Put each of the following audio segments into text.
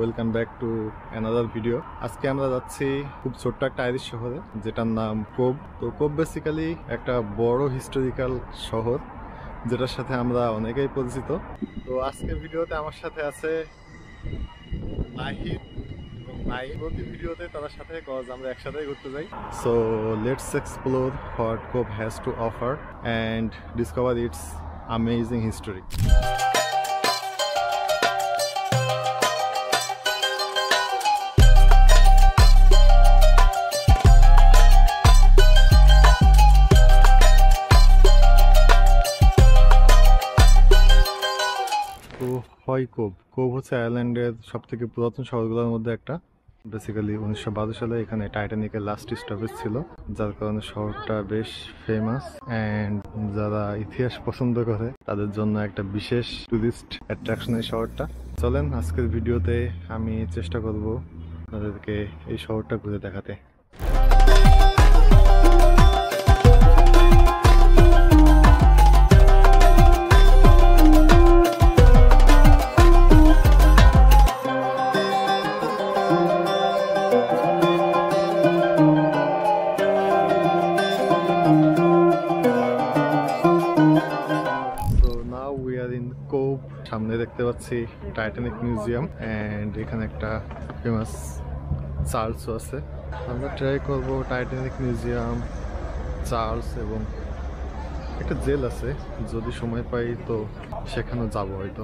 Welcome back to another video. আজকে আমরা যাচ্ছি খুব ছোট্ট একটা আইরিশ শহরে যেটার নাম কোব। তো কোব বেসিক্যালি একটা বড় হিস্টোরিক্যাল শহর যেটার সাথে আমরা অনেকেই পরিচিত। তো আজকের ভিডিওতে আমার সাথে আছে নাহিদ এবং নাইম। প্রতি ভিডিওতে তাদের সাথে কজ আমরা একসাথেই ঘুরতে যাই। সো লেটস এক্সপ্লোর হোয়াট কোব has to offer and discover it's amazing history. কোব হচ্ছে আয়ারল্যান্ডের সব থেকে পুরাতন শহরগুলোর মধ্যে একটা। বেসিক্যালি 1912 সালে এখানে টাইটানিকের লাস্ট স্টপেজ ছিল, যার কারণে শহরটা বেশ ফেমাস অ্যান্ড যারা ইতিহাস পছন্দ করে তাদের জন্য একটা বিশেষ টুরিস্ট অ্যাট্রাকশন এই শহরটা। চলেন আজকের ভিডিওতে আমি চেষ্টা করব আপনাদেরকে এই শহরটা ঘুরে দেখাতে। সামনে দেখতে পাচ্ছি টাইটানিক মিউজিয়াম অ্যান্ড এখানে একটা ফেমাস চার্লসও আছে। আমরা ট্রাই করব টাইটানিক মিউজিয়াম, চার্লস এবং একটা জেল আছে, যদি সময় পাই তো সেখানেও যাবো হয়তো।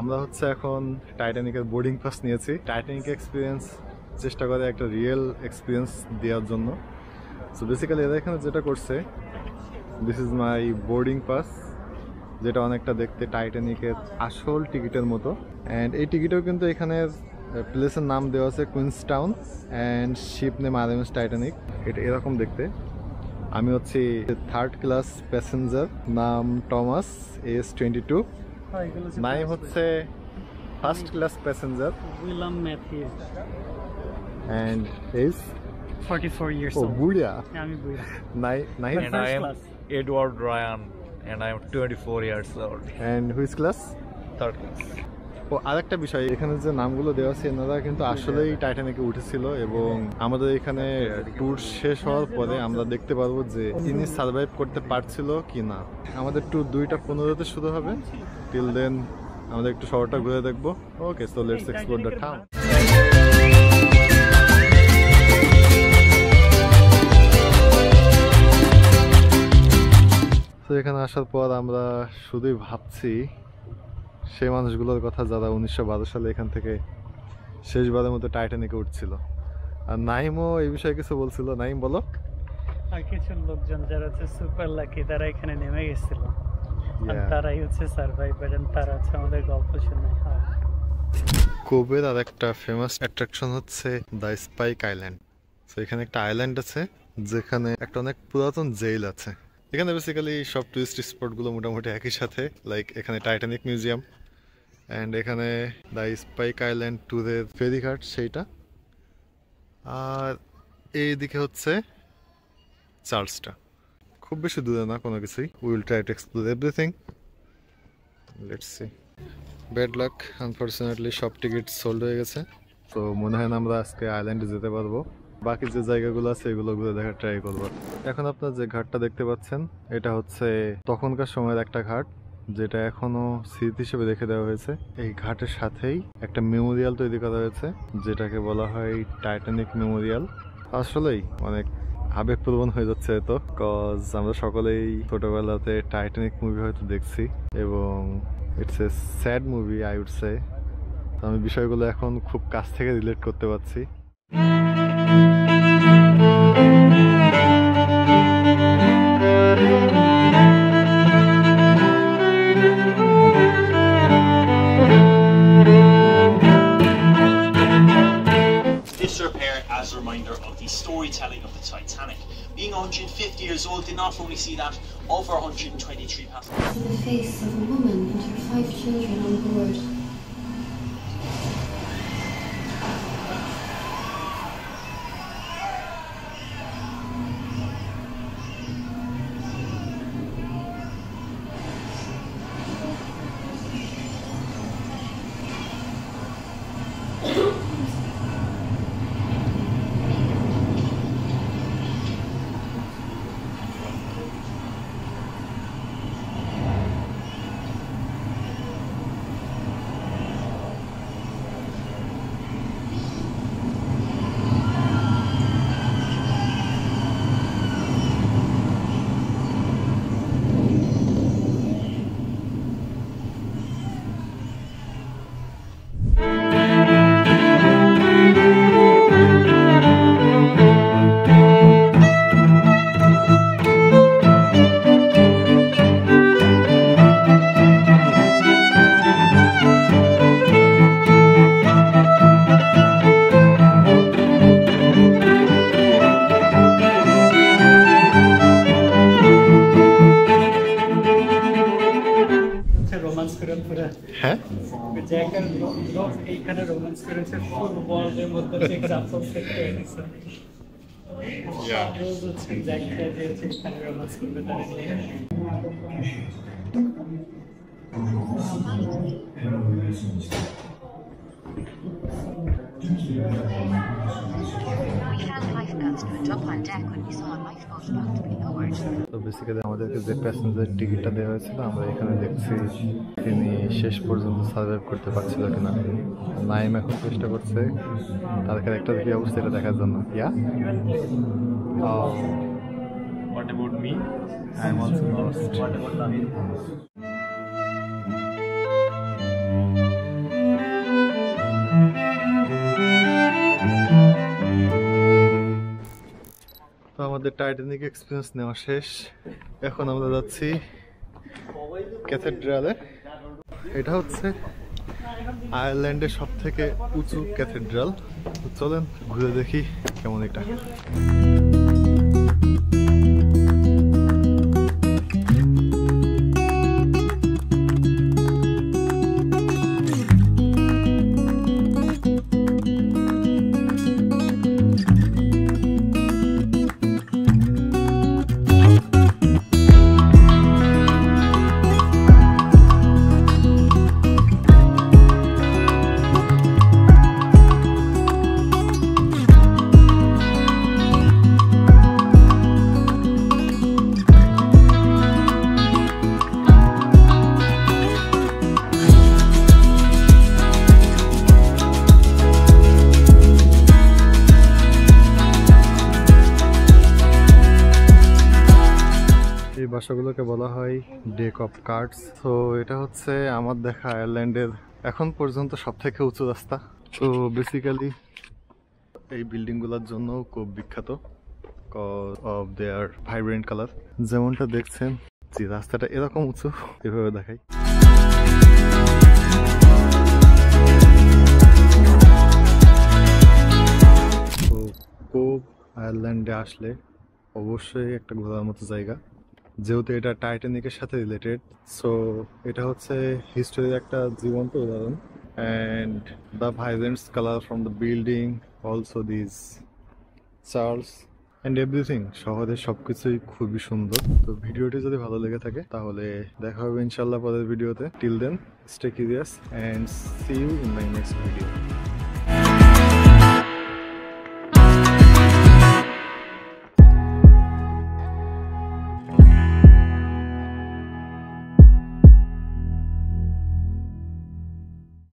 আমরা হচ্ছে এখন টাইটানিকের বোর্ডিং পাস নিয়েছি। টাইটানিক এক্সপিরিয়েন্স চেষ্টা করে একটা রিয়েল এক্সপিরিয়েন্স দেওয়ার জন্য। সো বেসিক্যালি এরা এখানে যেটা করছে, this is my boarding pass, যেটা অনেকটা দেখতে টাইটানিকের আসল টিকিটের মতো। অ্যান্ড এই টিকিটেও কিন্তু এখানে প্লেসের নাম দেওয়া আছে Queenstown and ship name RMS Titanic. এটা এরকম দেখতে। আমি হচ্ছি 3rd ক্লাস প্যাসেঞ্জার, নাম টমাস, এজ 22। নাইম হচ্ছে 1st class passenger, William Matthew, and is 44 years old. বুড়িয়া। আমি বুড়িয়া। Naim And I am Edward Ryan and I am 24 years old. and which class? 3rd class. আরেকটা বিষয়, এখানে যে নামগুলো দেওয়া আছে এনারা কিন্তু আসলেই টাইটানিকে উঠেছিল এবং আমাদের এখানে ট্যুর শেষ হওয়ার পরে আমরা দেখতে পারবো যে ইনি সার্ভাইভ করতে পারছিল কি না। আমাদের ট্যুর 2:15-তে শুরু হবে। টিল দেন আমাদের একটু শহরটা ঘুরে দেখবো। Okay, so let's explore the town. তো এখানে আসার পর আমরা শুধুই ভাবছি সেই মানুষগুলোর কথা যারা 1912 সালে এখান থেকে শেষবারের মতো টাইটানিকে উঠছিল। আর নাইমও এই বিষয়ে কিছু বলছিল। নাইম বলো। আর কিছু লোকজন যারা হচ্ছে সুপার লাকি, তারা এখানে নেমে গেছিল আর তারাই হচ্ছে সার্ভাইভার, তারা হচ্ছে আমাদের গল্প শুনে। কোবের আর একটা ফেমাস অ্যাট্রাকশন হচ্ছে দ্য স্পাইক আইল্যান্ড। তো এখানে একটা আইল্যান্ড আছে যেখানে একটা অনেক পুরাতন জেল আছে। এখানে বেসিক্যালি সব টুরিস্ট স্পটগুলো মোটামুটি একই সাথে, লাইক এখানে টাইটানিক মিউজিয়াম অ্যান্ড এখানে দ্য স্পাইক আইল্যান্ড ট্যুরের ফেরিঘাট সেইটা, আর এইদিকে হচ্ছে চার্লসটা। খুব বেশি দূরে না কোনো কিছুই। Will try to explore everything. Let's see. Bad luck, unfortunately সব টিকিট সোল্ড হয়ে গেছে। তো মনে হয় না আমরা আজকে আইল্যান্ডে যেতে পারবো। বাকি যে জায়গাগুলো আছে এগুলো ঘুরে দেখার ট্রাই করবো। এখন আপনার যে ঘাটটা দেখতে পাচ্ছেন এটা হচ্ছে তখনকার সময়ের একটা ঘাট, যেটা এখনো স্মৃতি হিসেবে রেখে দেওয়া হয়েছে। এই ঘাটের সাথেই একটা মেমোরিয়াল তৈরি করা হয়েছে যেটাকে বলা হয় টাইটানিক মেমোরিয়াল। আসলেই অনেক আবেগপ্রবণ হয়ে যাচ্ছে এত, কজ আমরা সকলেই ছোটবেলাতে টাইটানিক মুভি হয়তো দেখছি এবং it's a sad movie I would say. আমি বিষয়গুলো এখন খুব কাছ থেকে রিলেট করতে পারছি। as a reminder of the storytelling of the Titanic. Being on June old did not only see that over 123 passengers. The face of a woman and her 5 children on board. Romance করে পুরো হ্যাঁ জ্যাকের লোক এইখানে romance করেছে ফুটবলের মধ্যে example set করে দিচ্ছে রোজ হচ্ছে জ্যাকটা দিয়েছে এখানে রোমান্স করবে তারা We found lifeguards to a drop on deck when we saw a lifeboat about to be lowered. তো বেসিক্যালি আমাদেরকে যে প্যাসেঞ্জার টিকিটটা দেওয়া হয়েছিল আমরা এখানে দেখছি তিনি শেষ পর্যন্ত সার্ভাইভ করতে পারছিল কিনা। নাইম এখন চেষ্টা করছে তার ক্যারেক্টার কি অবস্থা এটা দেখার জন্য। ইয়া What about me? I am also lost. What about David? তো আমাদের টাইটানিক এক্সপিরিয়েন্স নেওয়া শেষ। এখন আমরা যাচ্ছি ক্যাথেড্রালে। এটা হচ্ছে আয়ারল্যান্ডের সব থেকে উঁচু ক্যাথেড্রাল। তো চলেন ঘুরে দেখি কেমন এটা। এই বাসাগুলোকে বলা হয় ডেক অফ কার্ডস। তো এটা হচ্ছে আমার দেখা আয়ারল্যান্ডের এখন পর্যন্ত সব থেকে উঁচু রাস্তা। তো বেসিক্যালি এই বিল্ডিংগুলোর জন্য খুব বিখ্যাত অফ দেয়ার ভাইব্রেন্ট কালার। যেমনটা দেখছেন যে রাস্তাটা এরকম উঁচু, এভাবে দেখাই। তো কোভ আয়ারল্যান্ডে আসলে অবশ্যই একটা ঘোরার মতো জায়গা, যেহেতু এটা টাইটানিকের সাথে রিলেটেড। সো এটা হচ্ছে হিস্টোরির একটা জীবন্ত উদাহরণ। And the vibrant colour from the building, also this Charles and everything, শহরের সবকিছুই খুবই সুন্দর। তো ভিডিওটি যদি ভালো লেগে থাকে তাহলে দেখা হবে ইনশাল্লাহ পরের ভিডিওতে। Till then stay curious and see you in my next video.